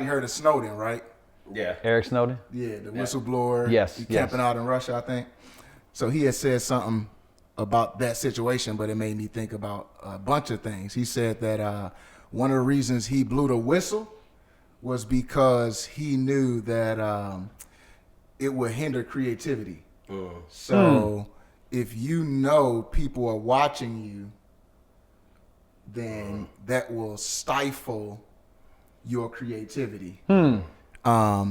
everybody heard of Snowden, right? Yeah. Eric Snowden? Yeah, the whistleblower. Yes. He camping out in Russia, I think. So he had said something about that situation, but it made me think about a bunch of things. He said that one of the reasons he blew the whistle was because he knew that it would hinder creativity. So if you know people are watching you, then that will stifle your creativity.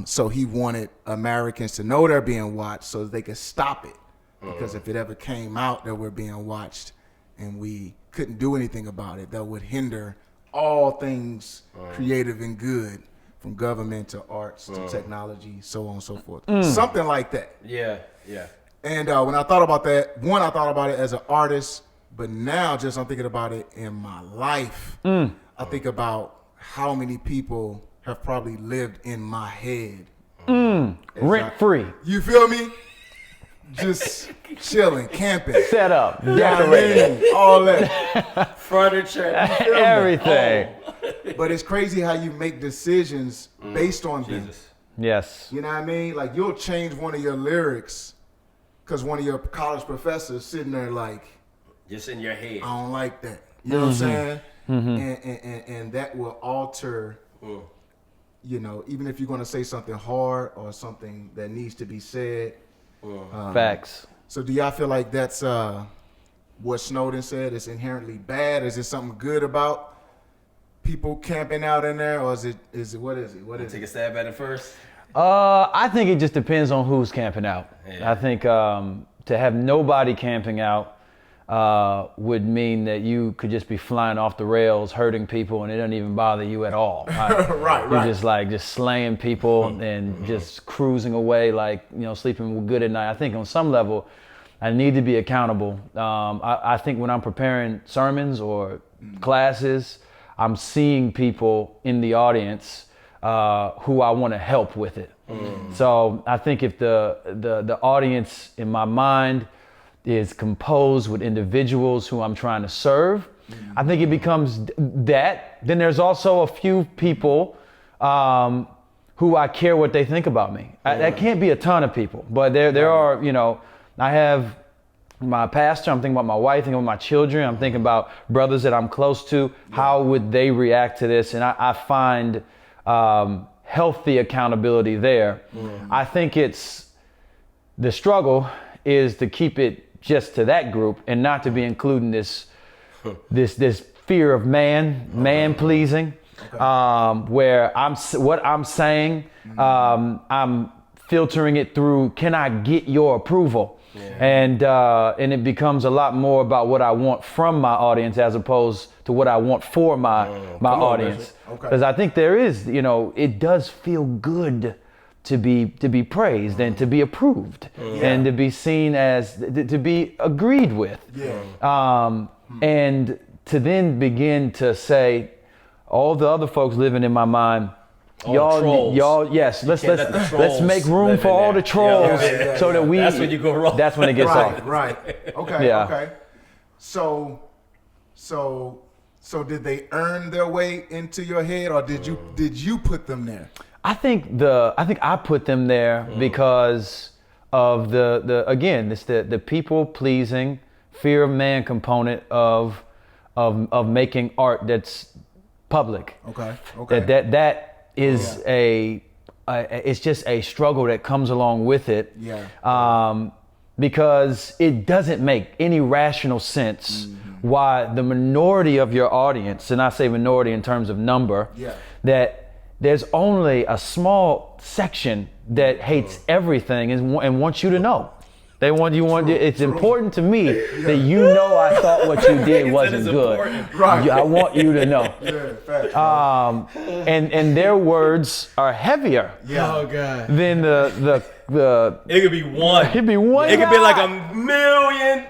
So he wanted Americans to know they're being watched so that they could stop it. Because if it ever came out that we're being watched and we couldn't do anything about it, that would hinder all things creative and good, from government to arts to technology, so on and so forth. Something like that. Yeah. And when I thought about that, I thought about it as an artist, but now just I'm thinking about it in my life. I think about how many people have probably lived in my head. Rent free. You feel me? Just chilling, camping. Set up. Decorating. All that. Furniture. Everything. But it's crazy how you make decisions based on them. Yes. You know what I mean? Like, you'll change one of your lyrics because one of your college professors sitting there like, just in your head. I don't like that. You know what I'm saying? And that will alter, you know, even if you're going to say something hard or something that needs to be said. Facts. So do y'all feel like that's what Snowden said is inherently bad? Is it something good about people camping out in there, or is it what is it? What is Take it? a stab at it first. I think it just depends on who's camping out. Yeah. I think to have nobody camping out would mean that you could just be flying off the rails, hurting people, and it doesn't even bother you at all. Right. You're just slaying people and just cruising away, like, you know, sleeping good at night. I think on some level, I need to be accountable. I think when I'm preparing sermons or classes, I'm seeing people in the audience who I want to help with it. So I think if the audience in my mind is composed with individuals who I'm trying to serve, I think it becomes that. Then there's also a few people who I care what they think about me. That can't be a ton of people, but there are, you know, I have my pastor, I'm thinking about my wife, thinking about my children, I'm thinking about brothers that I'm close to. How would they react to this? And I find healthy accountability there. I think it's the struggle is to keep it just to that group and not to be including this fear of man pleasing, where what I'm saying, I'm filtering it through, can I get your approval? And it becomes a lot more about what I want from my audience as opposed to what I want for my audience. Because I think there is, you know, it does feel good to be praised and to be approved and to be seen as to be agreed with. And to then begin to say, all the other folks living in my mind, y'all, yes, let's make room for all the trolls so that we. That's when you go wrong. That's when it gets off. Right. Okay. So did they earn their way into your head, or did you put them there? I think I put them there because of the people pleasing, fear of man component of making art that's public. Okay. That is it's just a struggle that comes along with it. Because it doesn't make any rational sense why the minority of your audience, and I say minority in terms of number, that there's only a small section that hates everything and wants you to know. It's important to me that you know I thought what you did wasn't good. Right. I want you to know. And their words are heavier than the It could be one. It could be one. It could be like a million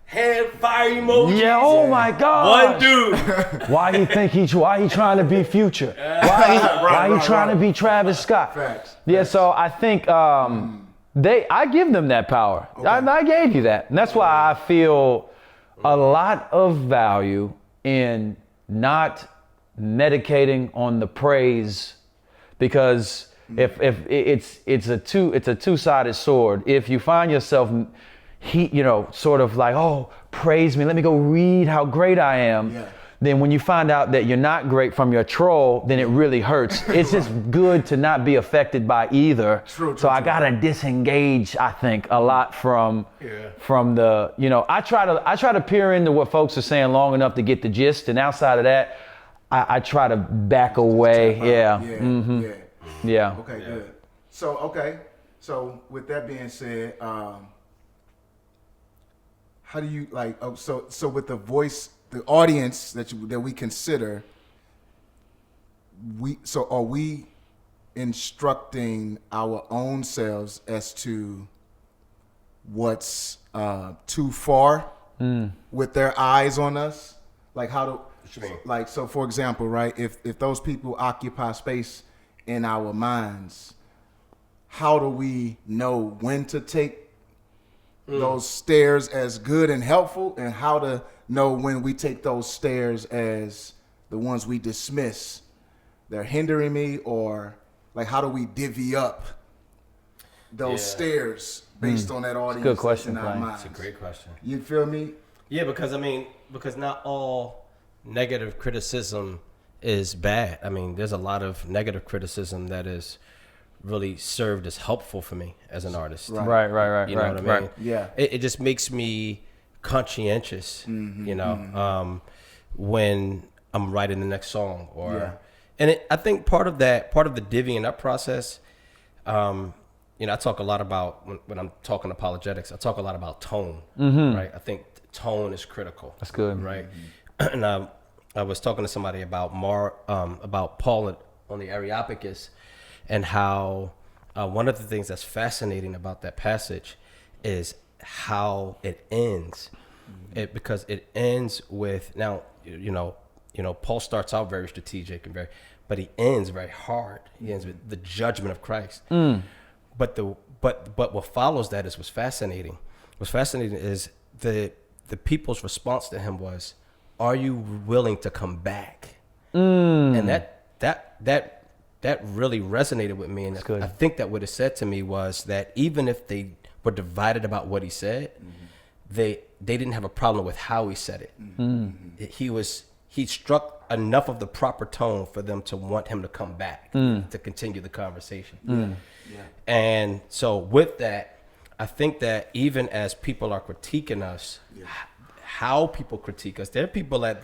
hand fire emojis. Yeah, oh my God. One dude. Why he trying to be Future? Why he trying to be Travis Scott? So I think I give them that power. I gave you that. And that's why I feel a lot of value in not medicating on the praise, because if it's a two-sided sword. If you find yourself, sort of like, oh, praise me, let me go read how great I am. Yeah. Then when you find out that you're not great from your troll, then it really hurts. It's just good to not be affected by either. True, I gotta disengage, I think, a lot from the, I try to peer into what folks are saying long enough to get the gist, and outside of that, I try to back away. Yeah. Yeah. Okay, good. So with that being said, how do you so with the voice, the audience that we consider, are we instructing our own selves as to what's too far with their eyes on us? Like so for example, right, if those people occupy space in our minds, how do we know when to take those stares as good and helpful, and how to know when we take those stares as the ones we dismiss? They're hindering me, or like how do we divvy up those stares based on that audience? Good question, in our Blaine. minds? That's a great question. You feel me? Yeah, because not all negative criticism is bad. I mean, there's a lot of negative criticism that is really served as helpful for me as an artist. Right. You know what I mean? Right. Yeah. It just makes me conscientious, when I'm writing the next song, I think part of the divvying up process, I talk a lot about when I'm talking apologetics, I talk a lot about tone, right? I think tone is critical. That's good. Right. And I was talking to somebody about Paul on the Areopagus, and how one of the things that's fascinating about that passage is how it ends. Because it ends with, now, Paul starts out very strategic but he ends very hard. He ends with the judgment of Christ. But what follows that is what's fascinating. What's fascinating is the people's response to him was, "Are you willing to come back?" And that really resonated with me. And I think that what it said to me was that even if they were divided about what he said, they didn't have a problem with how he said it. He struck enough of the proper tone for them to want him to come back to continue the conversation. And so with that, I think that even as people are critiquing us, how people critique us, there are people that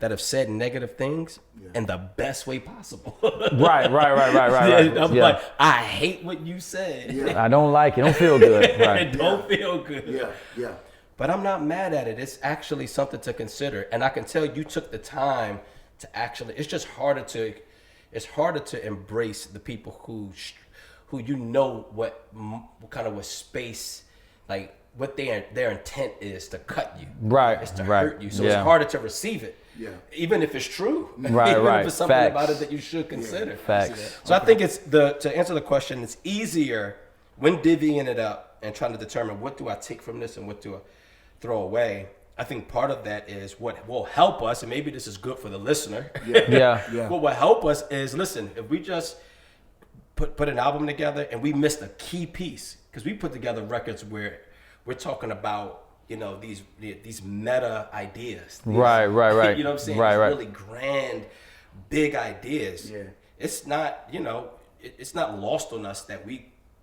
have said negative things in the best way possible. Right. I'm like, I hate what you said. I don't like it. Don't feel good. Right. It don't feel good. Yeah. But I'm not mad at it. It's actually something to consider. And I can tell you took the time to actually, it's harder to embrace the people who what kind of space, like what their intent is to cut you. Right. It's to hurt you. So it's harder to receive it. Yeah. Even if it's true. Right. Even if it's something Facts. about it that you should consider. Facts. So I think to answer the question, it's easier when divvying it up and trying to determine what do I take from this and what do I throw away. I think part of that is what will help us, and maybe this is good for the listener. Yeah. What will help us is, listen, if we just put an album together and we missed a key piece, because we put together records where we're talking about, these meta ideas. Right. You know what I'm saying? Right. Really grand, big ideas. Yeah. It's not, it's not lost on us that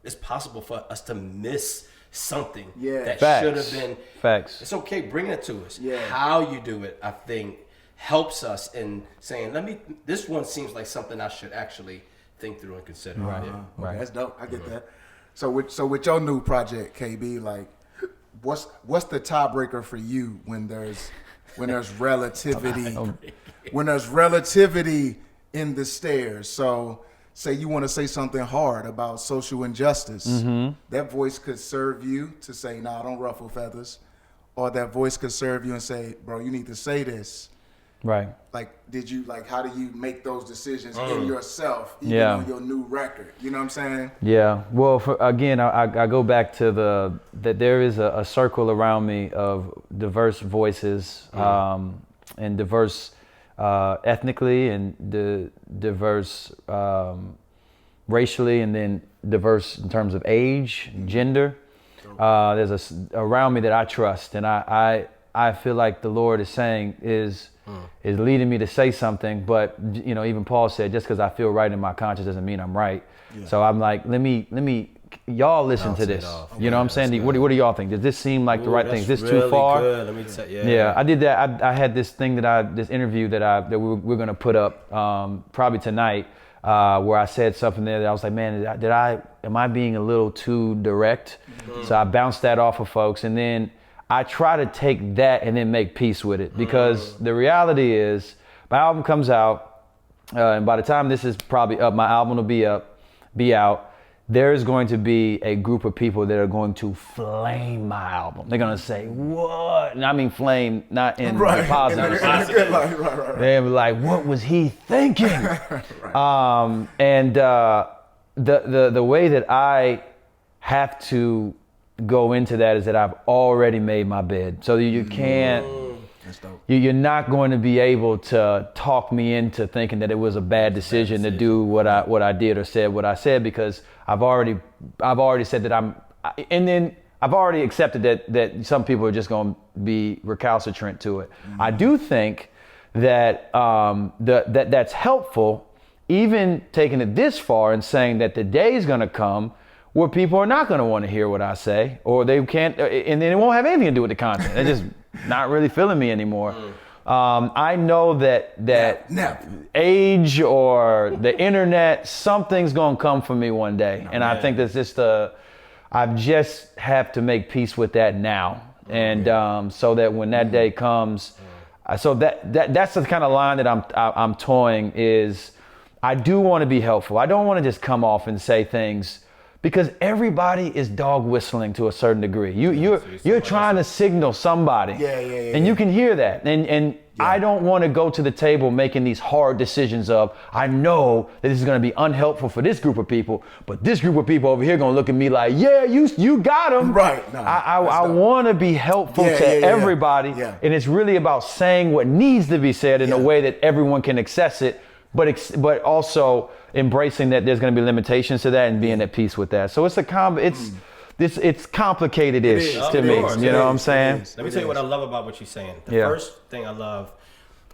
it's possible for us to miss something that should have been. Facts. It's okay, bring it to us. Yeah. How you do it, I think, helps us in saying, this one seems like something I should actually think through and consider. Right. Okay, that's dope. I get that. So with your new project, KB, like, what's the tiebreaker for you when there's relativity in the stairs? So say you want to say something hard about social injustice, that voice could serve you to say, "Nah, don't ruffle feathers," or that voice could serve you and say, "Bro, you need to say this." Right. Like, how do you make those decisions in yourself, even on your new record? You know what I'm saying? Yeah. Well, I go back to that there is a circle around me of diverse voices, and diverse ethnically, and diverse racially, and then diverse in terms of age, gender. There's around me that I trust, and I feel like the Lord is saying is leading me to say something. But even Paul said, just because I feel right in my conscience doesn't mean I'm right. Yeah. So I'm like, let me y'all listen to this. You know what I'm saying? What do y'all think? Does this seem like the right thing? Is this really too far? Good. Let me yeah, I did that. I had this thing this interview that we're gonna put up probably tonight, where I said something there that I was like, man, am I being a little too direct? Mm-hmm. So I bounced that off of folks, and then I try to take that and then make peace with it, because the reality is my album comes out, and by the time this is probably up, my album will be out. There's going to be a group of people that are going to flame my album. They're going to say, what? And I mean flame, not in the positive. Right. They'll be like, what was he thinking? And the way that I have to go into that is that I've already made my bed. So you can't, you're not going to be able to talk me into thinking that it was a bad decision to do what I did or said what I said, because I've already said that and then I've already accepted that some people are just going to be recalcitrant to it. Mm-hmm. I do think that that's helpful, even taking it this far and saying that the day is going to come where people are not going to want to hear what I say, or they can't, and then it won't have anything to do with the content. They're just not really feeling me anymore. I know that age or the internet, something's going to come for me one day. And I think that's just I just have to make peace with that now. And so that when that day comes, so that's the kind of line that I'm toying is, I do want to be helpful. I don't want to just come off and say things, because everybody is dog whistling to a certain degree. You're trying to signal somebody. And you can hear that. And I don't want to go to the table making these hard decisions of, I know that this is going to be unhelpful for this group of people, but this group of people over here going to look at me like, yeah, you got them. Right. No, I want to be helpful to everybody. Yeah. And it's really about saying what needs to be said in a way that everyone can access it, but also embracing that there's going to be limitations to that and being at peace with that. So it's it's complicated-ish to me. You know what I'm saying? Let me tell you what I love about what you're saying. The first thing I love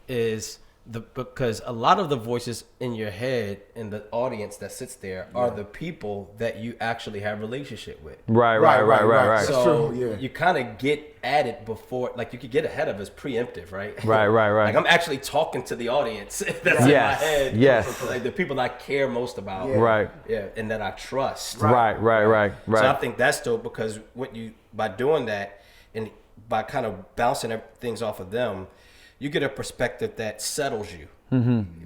is because a lot of the voices in your head and the audience that sits there are the people that you actually have relationship with. Right. So you kind of get at it before, like you could get ahead of it's preemptive, right? Right. Like I'm actually talking to the audience that's in my head. Yes. Like the people that I care most about. Right. Yeah, and that I trust. Right. So I think that's dope, because by doing that and by kind of bouncing things off of them, you get a perspective that settles you,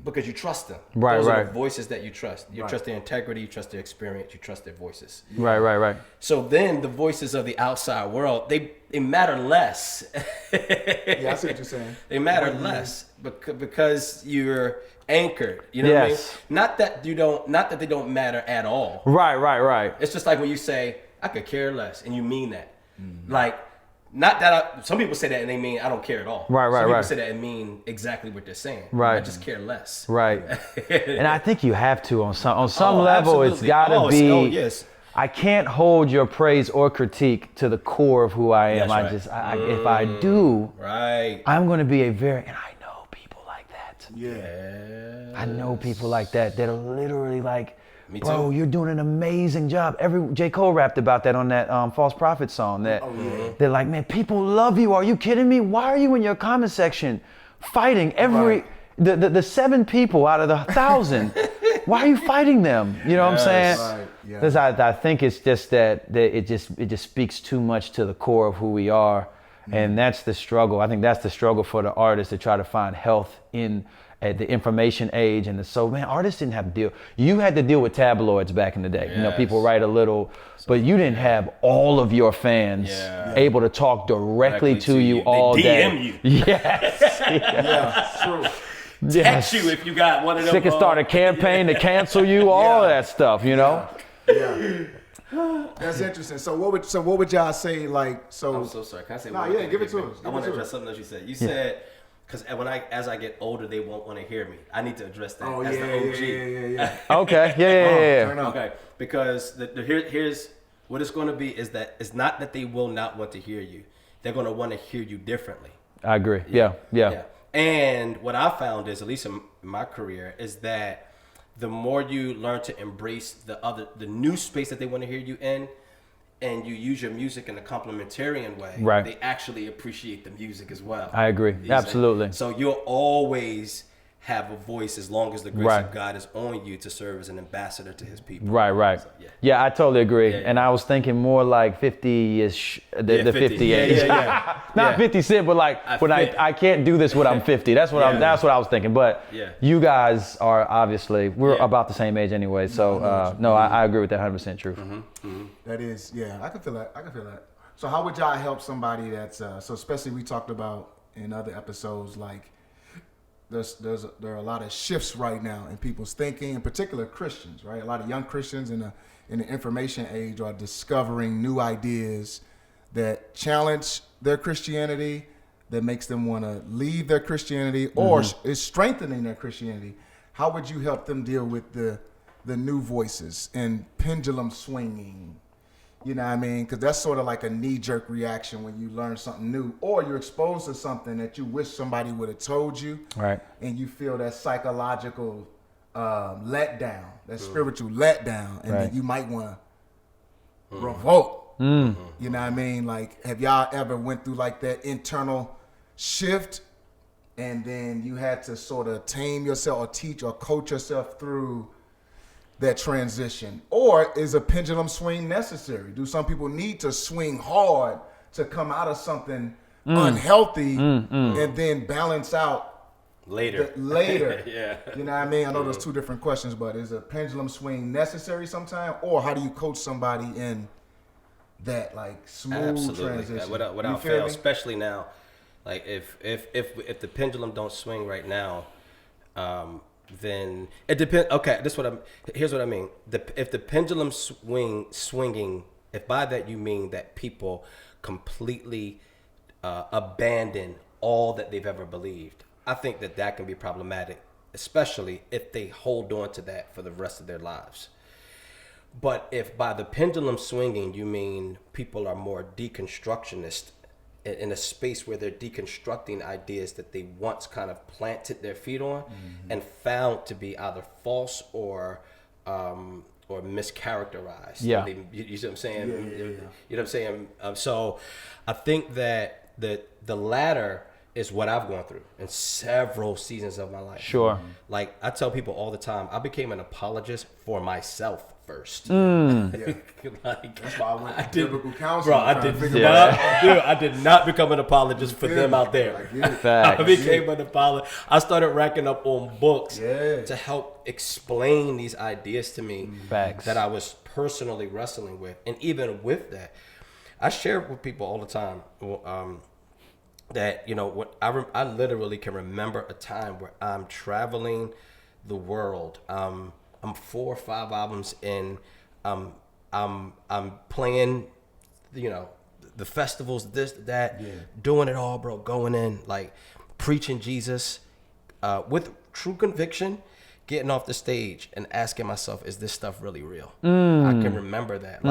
because you trust them. Those are the voices that you trust. You trust their integrity, you trust their experience, you trust their voices. Right. So then the voices of the outside world, they matter less. I see what you're saying. They matter less because you're anchored. You know what I mean? Not that they don't matter at all. Right. It's just like when you say, I could care less, and you mean that. Like, not that some people say that and they mean I don't care at all. Some people say that and mean exactly what they're saying. I just care less. And I think you have to on some level. Absolutely. It's got to be. Yes. I can't hold your praise or critique to the core of who I am. That's if I do, I'm going to be and I know people like that. Yeah. I know people like that are literally like, me bro, too. you're doing an amazing job. J. Cole rapped about that on that False Prophet song. They're like, man, people love you. Are you kidding me? Why are you in your comment section fighting the 7 people out of the 1,000? Why are you fighting them? You know what I'm saying? Because I think it's just that it just speaks too much to the core of who we are, and that's the struggle. I think that's the struggle for the artist, to try to find health in at the information age. And artists didn't have to deal. You had to deal with tabloids back in the day. You know, people write a little, but you didn't have all of your fans able to talk directly to you all they day. DM you. Yes. True. Text you if you got one of them. They can start a campaign to cancel you, all of that stuff, you know? That's interesting. So what would y'all say, like, so? I'm so sorry. Can I say Nah, one thing? give it to us. I want to address something that you said. You said, Because as I get older, they won't want to hear me. I need to address that Oh, as the OG. yeah. Okay. Yeah. Turn up. Okay, because here's what it's going to be is that it's not that they will not want to hear you. They're going to want to hear you differently. I agree. Yeah. And what I found is, at least in my career, is that the more you learn to embrace the new space that they want to hear you in, and you use your music in a complementarian way, right, they actually appreciate the music as well. I agree. Absolutely. So you'll always have a voice as long as the grace right, of God is on you to serve as an ambassador to his people. Right. So, yeah, I totally agree. And I was thinking more like 50-ish, the 50 age. Not 50 Cent, but like when I can't do this when I'm 50. That's what that's what I was thinking. But you guys are obviously, we're about the same age anyway. So I agree with that 100% true. That is, I can feel that. So how would y'all help somebody that's, so especially we talked about in other episodes, like there are a lot of shifts right now in people's thinking, in particular Christians, right? A lot of young Christians in the information age are discovering new ideas that challenge their Christianity, that makes them want to leave their Christianity, or is strengthening their Christianity. How would you help them deal with the new voices and pendulum swinging? You know what I mean? Because that's sort of like a knee-jerk reaction when you learn something new, or you're exposed to something that you wish somebody would have told you, right? And you feel that psychological letdown, that spiritual letdown, and then you might want to revolt. You know what I mean? Like, have y'all ever went through like that internal shift, and then you had to sort of tame yourself or teach or coach yourself through that transition? Or is a pendulum swing necessary? Do some people need to swing hard to come out of something unhealthy and then balance out later? You know what I mean? I know there's two different questions, but is a pendulum swing necessary sometime? Or how do you coach somebody in that like smooth transition? Without fail, especially now, like if the pendulum don't swing right now, then it depends. Okay, here's what I mean. If the pendulum swinging, if by that you mean that people completely abandon all that they've ever believed, I think that can be problematic, especially if they hold on to that for the rest of their lives. But if by the pendulum swinging you mean people are more deconstructionist, in a space where they're deconstructing ideas that they once kind of planted their feet on and found to be either false or mischaracterized. Yeah. You see what I'm saying? Yeah. You know what I'm saying? So I think that the latter is what I've gone through in several seasons of my life. Sure. Like I tell people all the time, I became an apologist for myself first. Like, that's why I went to biblical counseling. Bro, I did not become an apologist for them out there. I became an apologist. I started racking up on books to help explain these ideas to me that I was personally wrestling with. And even with that, I share with people all the time that, what I literally can remember a time where I'm traveling the world. I'm 4 or 5 albums in. I'm playing, the festivals, this, that, doing it all, bro. Going in, like preaching Jesus with true conviction, getting off the stage and asking myself, is this stuff really real? I can remember that,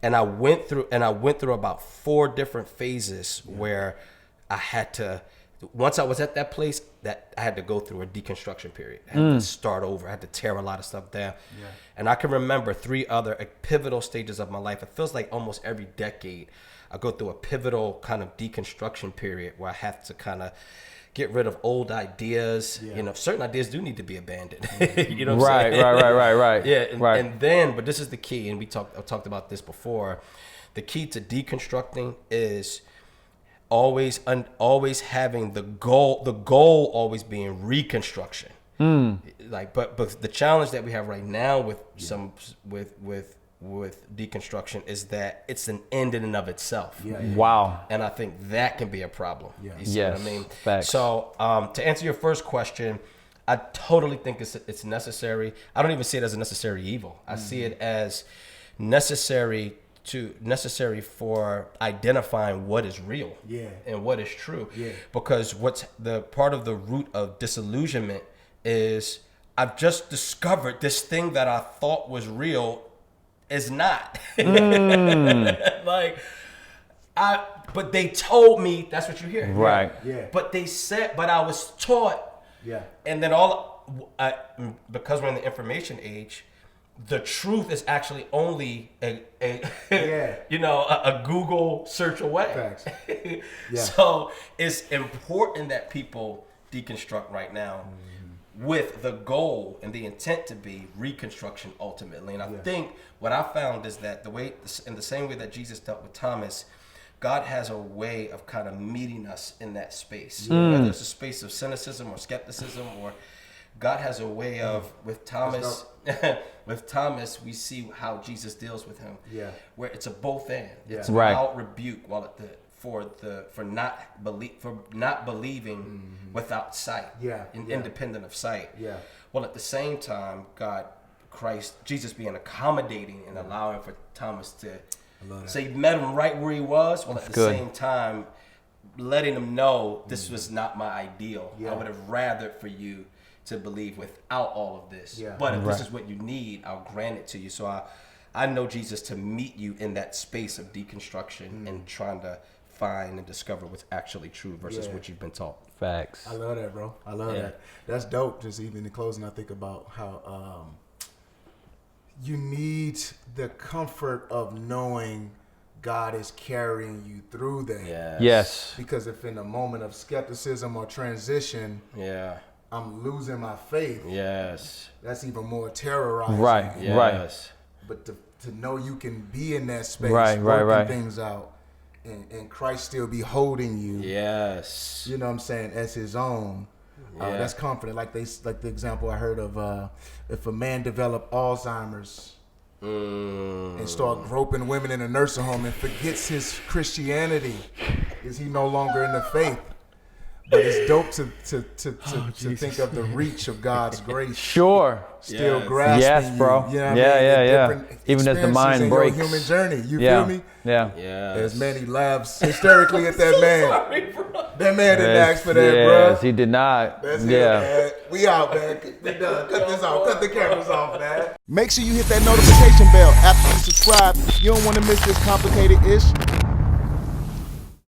and I went through about 4 different phases where I had to. Once I was at that place, that I had to go through a deconstruction period. I had to start over. I had to tear a lot of stuff down. And I can remember 3 other pivotal stages of my life. It feels like almost every decade I go through a pivotal kind of deconstruction period where I have to kind of get rid of old ideas. Certain ideas do need to be abandoned. You know what I'm saying? Right. Yeah, and then, but this is the key, and I've talked about this before. The key to deconstructing is always having the goal always being reconstruction. Like, but the challenge that we have right now with with deconstruction is that it's an end in and of itself. Wow. And I think that can be a problem. You see what I mean? Facts. So to answer your first question, I totally think it's necessary. I don't even see it as a necessary evil. I see it as necessary necessary for identifying what is real and what is true. Because what's the part of the root of disillusionment is I've just discovered this thing that I thought was real is not. But they told me that's what you hear. Right. But they said, but I was taught. And then because we're in the information age, the truth is actually only a Google search away. So it's important that people deconstruct right now with the goal and the intent to be reconstruction ultimately. And I think what I found is that in the same way that Jesus dealt with Thomas, God has a way of kind of meeting us in that space. Whether it's a space of cynicism or skepticism, or God has a way of, with Thomas, we see how Jesus deals with him. Where it's a both and. It's about rebuke for not believing without sight. Independent of sight. Well, at the same time, Jesus being accommodating and allowing for Thomas to say he met him right where he was. Well, at the same time, letting him know this was not my ideal. I would have rather for you to believe without all of this. But if this is what you need, I'll grant it to you. So I know Jesus to meet you in that space of deconstruction and trying to find and discover what's actually true versus what you've been taught. Facts. I love that, bro. I love that. That's dope. Just even in closing, I think about how you need the comfort of knowing God is carrying you through that. Yes. Because if in a moment of skepticism or transition, I'm losing my faith. That's even more terrorizing. Right. But to know you can be in that space, working things out, and Christ still be holding you. You know what I'm saying, as his own. That's confident. Like the example I heard of, if a man develop Alzheimer's and start groping women in a nursing home and forgets his Christianity, is he no longer in the faith? But it's dope to think of the reach of God's grace. Still grasping bro. You know what I mean? Even as the mind breaks. Your human journey. You feel me? As Manny laughs hysterically at that man. Sorry, bro. That man didn't ask for that, bro. He did not. That's it, man. We out, man. We done. Cut this off. Cut the cameras off, man. Make sure you hit that notification bell after you subscribe. You don't want to miss this complicated-ish